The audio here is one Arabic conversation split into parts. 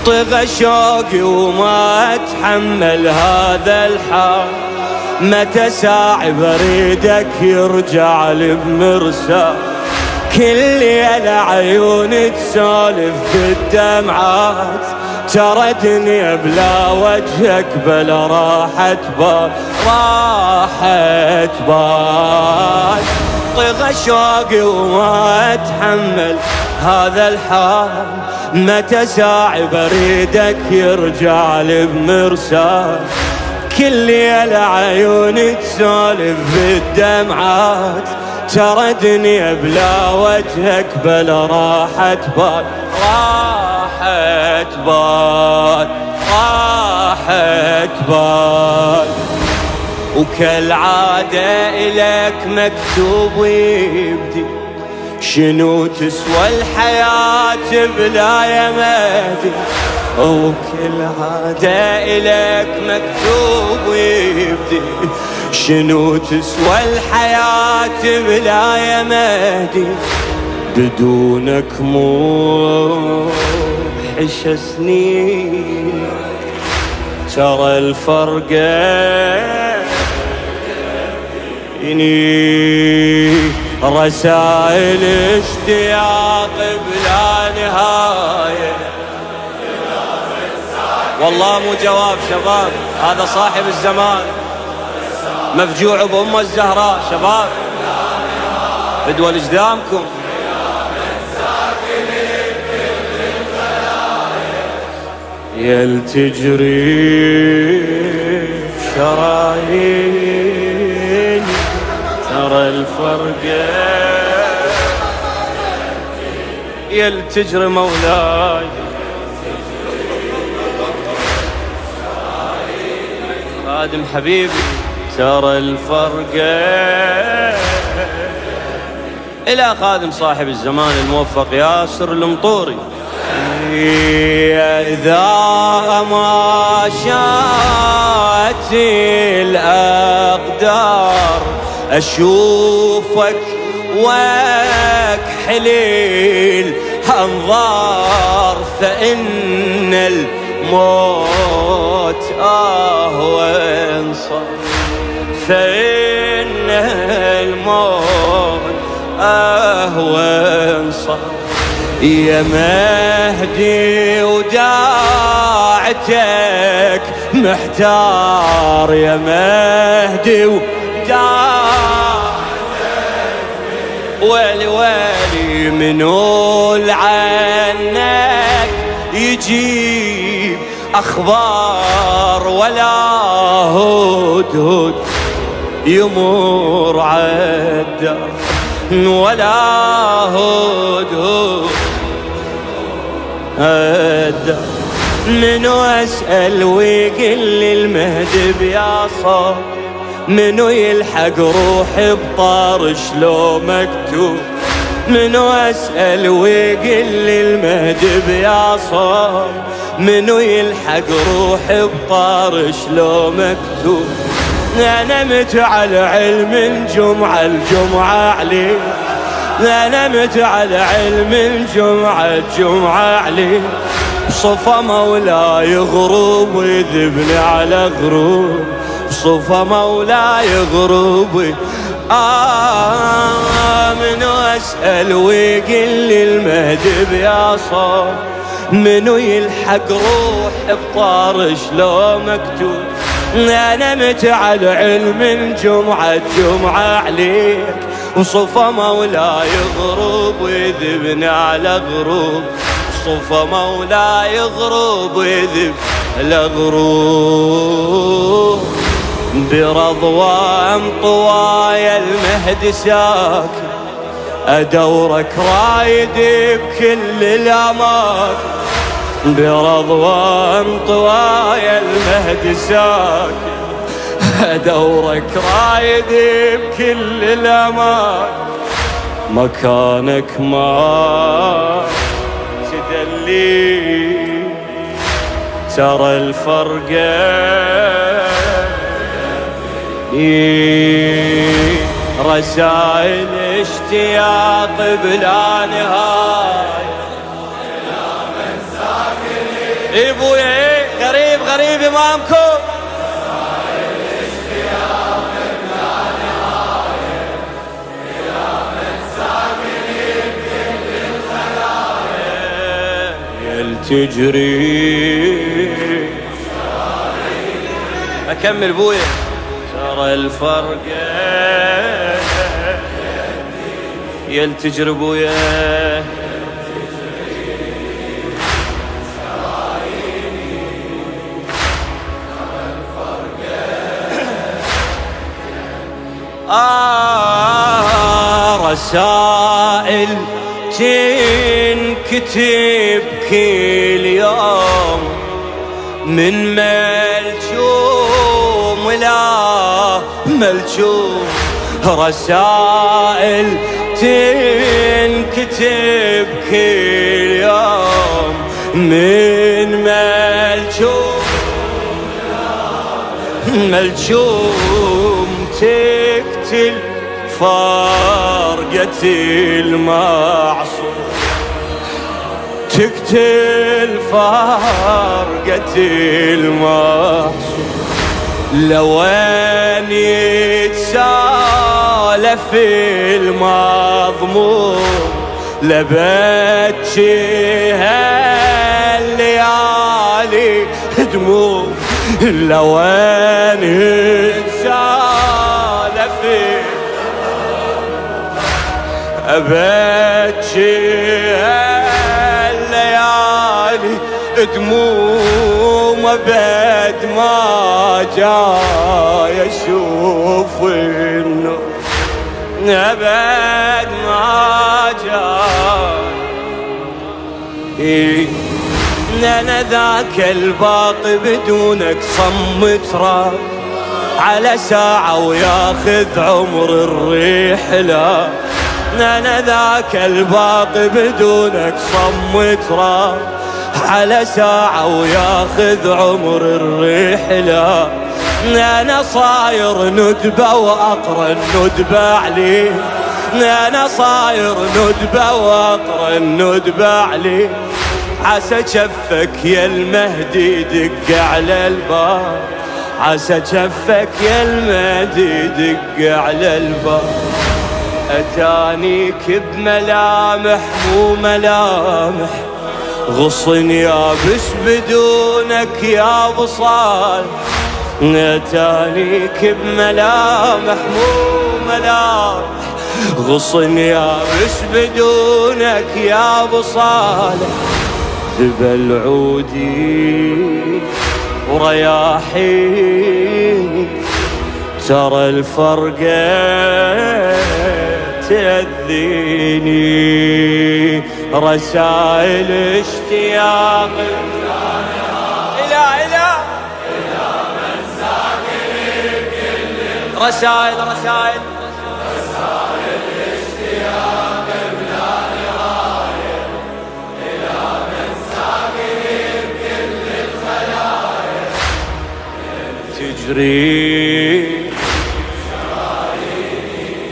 طغى شوقي وما اتحمل هذا الحال، متى ساعة بريدك يرجع لي بمرسال، كل ليلة عيوني تسولف بالدمعات، ترى دنيا بلا وجهك بلا راحة بال، راحة بال. طغى شوقي وما اتحمل هذا الحال، متى ساعة بريدك يرجع لي بمرسال، كل ليلة عيوني تسولف بالدمعات، ترى دنيا بلا وجهك بلا راحة بال، راحة بال، راحة بال. وكالعادة إلك مكتوب ويبدي، شنو تسوى الحياة بلا يا مهدي، وكالعادة إلك مكتوب ويبدي، شنو تسوى الحياة بلا يا مهدي، بدونك مو حش سنين، ترى الفرقة رسائل اشتياق بلا نهاية. والله مو جواب شباب، هذا صاحب الزمان مفجوع بأم الزهراء. شباب فدوى لجدامكم. يل تجري شرايين، ترى الفرقة يل تجري مولاي، خادم حبيبي، ترى الفرقة. إلى خادم صاحب الزمان الموفق ياسر المطوري. إذا ما شاءت الأقدار أشوفك واكحلي الأنظار، فإن الموت أهون صار، فإن الموت أهون صار. يا مهدي وداعتك محتار، يا مهدي وداعتك، ويلي ويلي منو عنك يجيب أخبار، ولا هدهد يمر عالدار، ولا هدهد الدار. منو أسأل ويقل لي المهدي بياصر، منو يلحق روحي بطار شلو مكتوب، منو أسأل ويقل لي المهدي بياصر، منو يلحق روحي بطار شلو مكتوب. أنا متعال علم الجمعة الجمعة عليك، أنا متعال علم الجمعة عليك، صفا مولاي غروب ويذبني على غروب، صفا مولاي غروب. منو أسأل ويقل لي المهدي بياصر، منو يلحق روح بطار شلو مكتوب. أنا متعال علم الجمعة عليك، وصفا مولاي غروب ويذبني على غروب، صفا مولاي غروب ويذب على غروب. برضوان طوايا المهدي ساكن، أدورك رايد بكل الأماكن، برضوان طوايا المهدي ساكن، أدورك رايد بكل الأماكن، مكانك ما تدلي، ترى الفرقة رسائل اشتياق بلا نهاية، إلى من ساكن اي بويا غريب غريب امامكم. تجري أكمل بويا ترى الفرقة يل تجري بويا رسائل تنكتب كل يوم من ملجوم لا ملجوم. رسائل تنكتب كل يوم من ملجوم ملجوم. تقتل فرقة المعصوم تقتل فرقة المعصوم. لوين يتسالف المضمون لبكي هالليالي دموع. لوين يتسالف أبكي هالليالي دموع. أبد ما جاي أشوف النور أبد ما جاي. أنا ذاك الباقي بدونك صمت راب على ساعة وياخذ عمر الرحلة. أنا ذاك الباقي بدونك صمت راب على ساعة وياخذ عمر الرحلة. أنا صاير ندبة وأقرأ الندبة عليه. أنا صاير ندبة وأقرأ الندبة عليه. عسى جفك يا المهدي دق على الباب. عسى جفك يا المهدي دق على الباب. أتانيك بملامح مو ملامح غصن يابس بدونك يا ابو صالح. أتانيك بملامح مو ملامح غصن يابس بدونك يا ابو صالح. ذبل عودي ورياحي ترى الفرقة تأذيني. رسائل اشتياق إلى من ساكن بكل. رسائل اشتياق بلا نهاية إلى من ساكن بكل الخلايا. تجري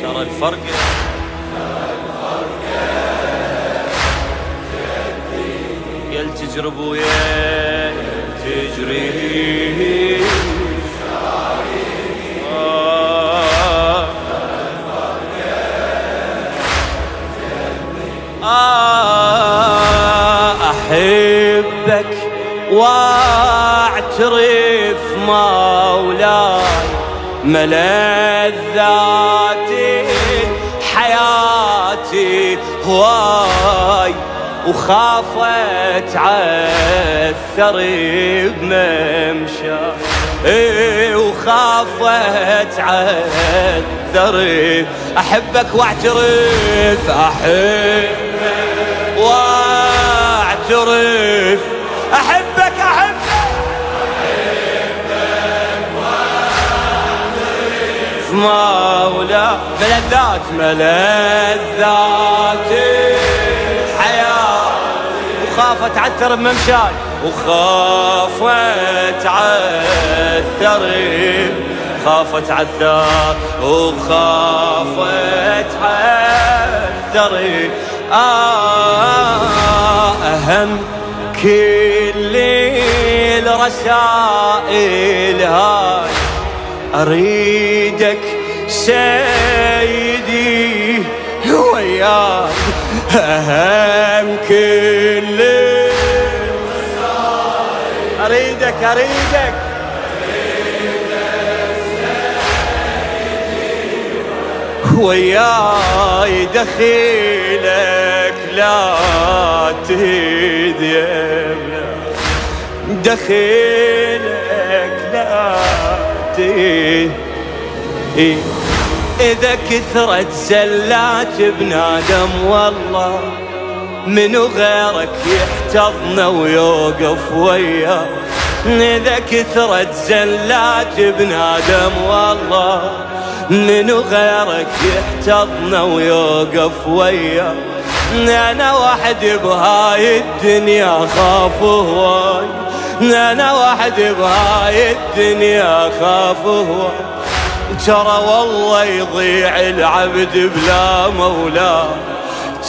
ترى الفرقة يل تجري بويا تجري. أحبك واعترف مولاي ملذاتي حياتي هواي. وخافت عثر بممشى وخافت عثر. أحبك واعترف أحبك واعترف. أحبك واعترف مولا. ملذات وخافت عثر بممشاي وخافت عثر. خافت عثر وخافت عثر. أهم كل رسائل هاي أريدك سيدي وياك أهم كل أريدك وياي دخيلك لا تهدي دخيلك لا تهدي إذا كثرت زلات بنادم والله منو غيرك يحتضنا ويوقف وياه إذا كثرت زلات بنادم والله منو غيرك يحتضنا ويوقف وياه أنا وحدي بهاي الدنيا خاف هواي أنا وحدي بهاي الدنيا خاف هواي ترى والله يضيع العبد بلا مولاه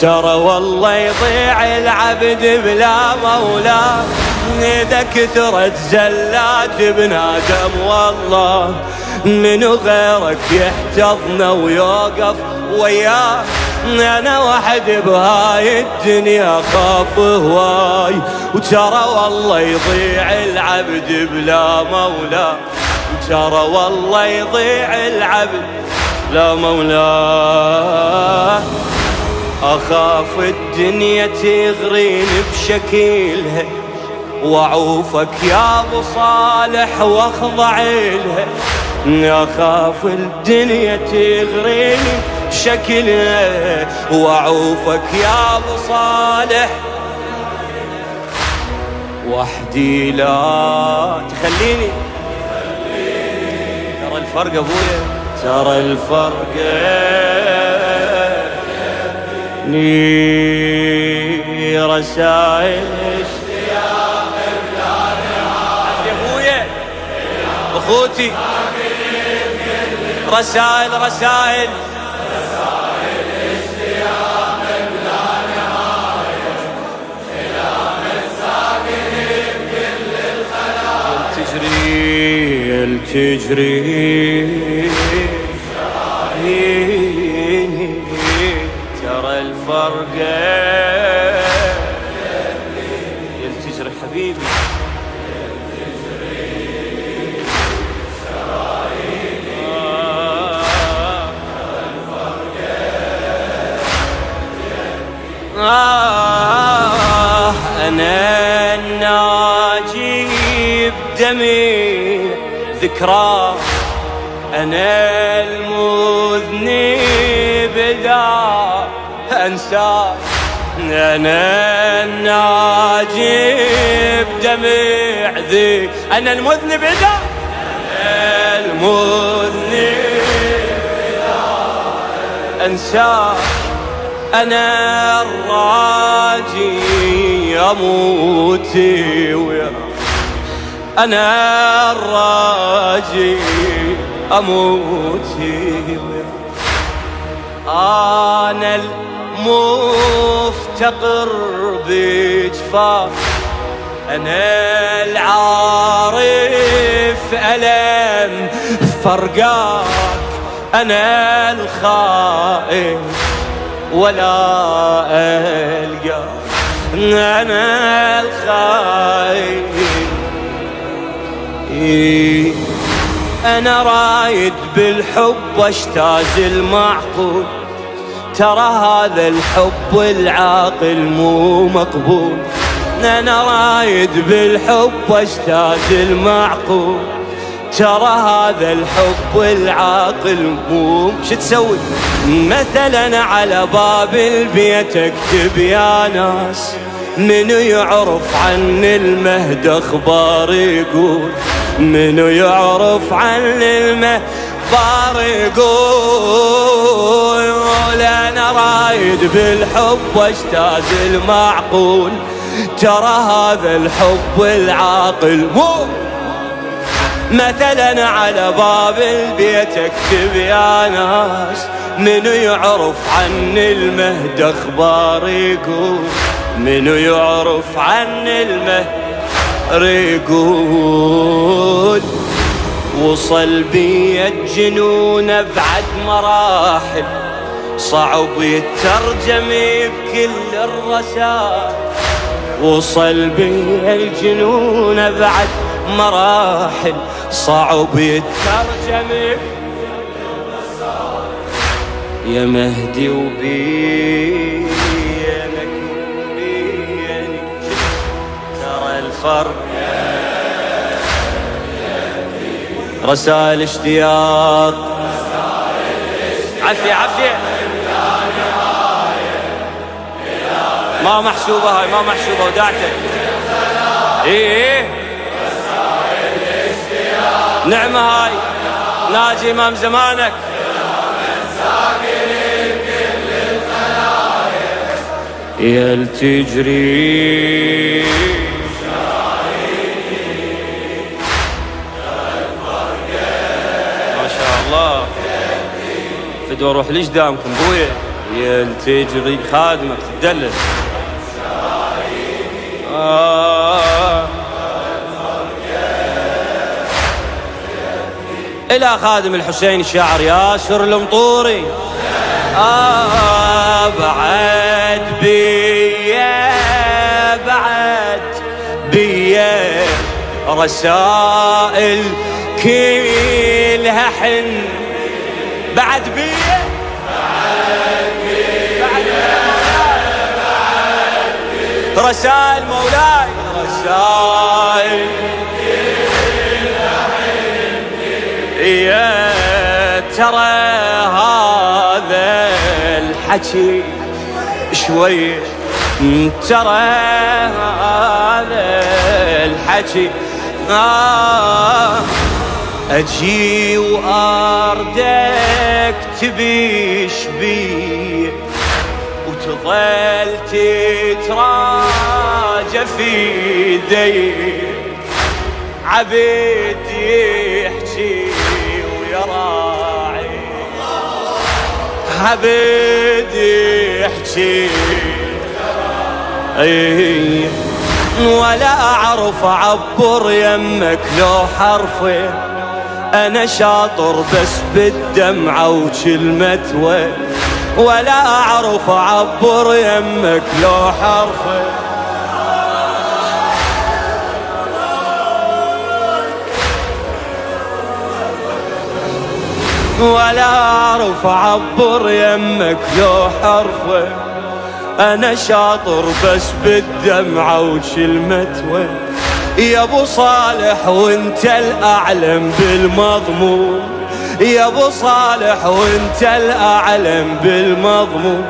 ترى والله يضيع العبد بلا مولاه إذا كثرت زلات بنادم والله منو غيرك يحتضنا ويوقف وياه أنا وحدي بهاي الدنيا خاف هواي وترى والله يضيع العبد بلا مولاه ترى والله يضيع العبد لا مولاه أخاف الدنيا تغريني بشكلها وأعوفك يا أبو صالح وأخضع لها أخاف الدنيا تغريني بشكلها وأعوفك يا أبو صالح وحدي لا تخليني ترى الفرق أبويا ترى الفرق رسائل اشتياق بلا نهاية يا ابويا اخوتي رسائل اشتياق بلا نهاية إلى من ساكن بكل الخلايا تجري ترى الفرق يلتجري حبيبي أنا الناجي بدمي ذكرى أنا المذنب ذا أنسى أنا الناجي بدمع ذي أنا المذنب ذا أنا المذنب ذا أنسى أنا الراجي أموت ويا أنا الراجي أموت ويا أنا المفتقر بجفاف أنا العارف ألم فرقاك أنا الخائف ولا ألقى أنا الخايف أنا رايد بالحب واجتاز المعقول ترى هذا الحب العاقل مو مقبول أنا رايد بالحب واجتاز المعقول ترى هذا الحب العاقل مو شو تسوي مثلا على باب البيت اكتب يا ناس منو يعرف عن المهد اخبار يقول منو يعرف عن المهد اخبار يقول انا رايد بالحب واجتاز المعقول ترى هذا الحب العاقل مو مثلا على باب البيت اكتب يا ناس منو يعرف عن المهد اخبار يقول منو يعرف عن المهد يقول وصل بي الجنون بعد مراحل صعب يترجم بكل الرسائل. وصل بي الجنون بعد مراحل صعب يترجم بكل الرسائل. يا مهدي وبينك وبيني ترى الفرق رسائل اشتياق. عافية عافية ما محسوبة هاي ما محسوبة وداعتك. ايه نعمة هاي ناجي امام زمانك. يا تجري ما شاء الله فدوا روح ليش دامكم بويا. يا تجري خادمك تدلل إلى خادم الحسين الشاعر ياسر المطوري. بعد بيا بعد بيا رسائل كلها حن. بعد بيا رسائل مولاي رسائل يا ترى هذا الحكي شوي ترى هذا الحكي أجي وأردك تبيش بي وتظل تتراجع في يدي. عبيد يحكي ويراعي عبيد يحكي ولا أعرف أعبر يمك لو حرفين. أنا شاطر بس بالدمعة وكلمة وين. ولا أعرف أعبر يمك لو حرفين. ولا أعرف أعبر يمك لو حرفين. أنا شاطر بس بالدمعة وكلمة وين. يا ابو صالح وانت الأعلم بالمضمون. يا ابو صالح وانت الأعلم بالمضمون.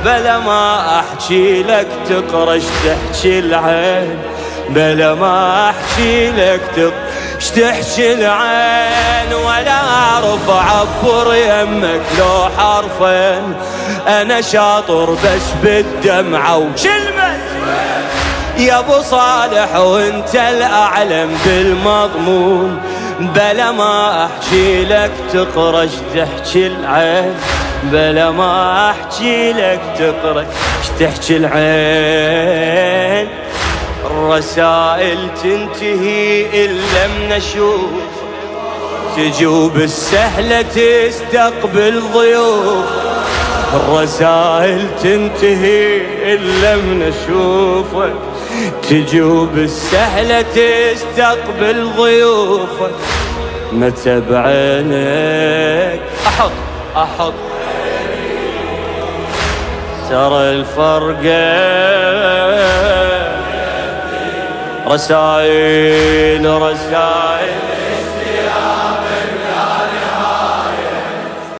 بلا ما أحكي لك تقرش تحكي العين. بلا ما أحكي لك تحكي العين. ولا أعرف أعبر يمك لو حرفين. أنا شاطر بس بالدمعة وكلمة. يا ابو صالح وانت الأعلم بالمضمون. بلا ما أحكي لك تقرش تحكي العين. بلا ما أحكي لك تقرش تحكي العين. الرسائل تنتهي إلا من أشوف تجوب السهلة تستقبل ضيوف. الرسائل تنتهي إلا من أشوفك تجوب السهلة تستقبل ضيوفك. متى بعينك أحط ترى الفرقة رسائل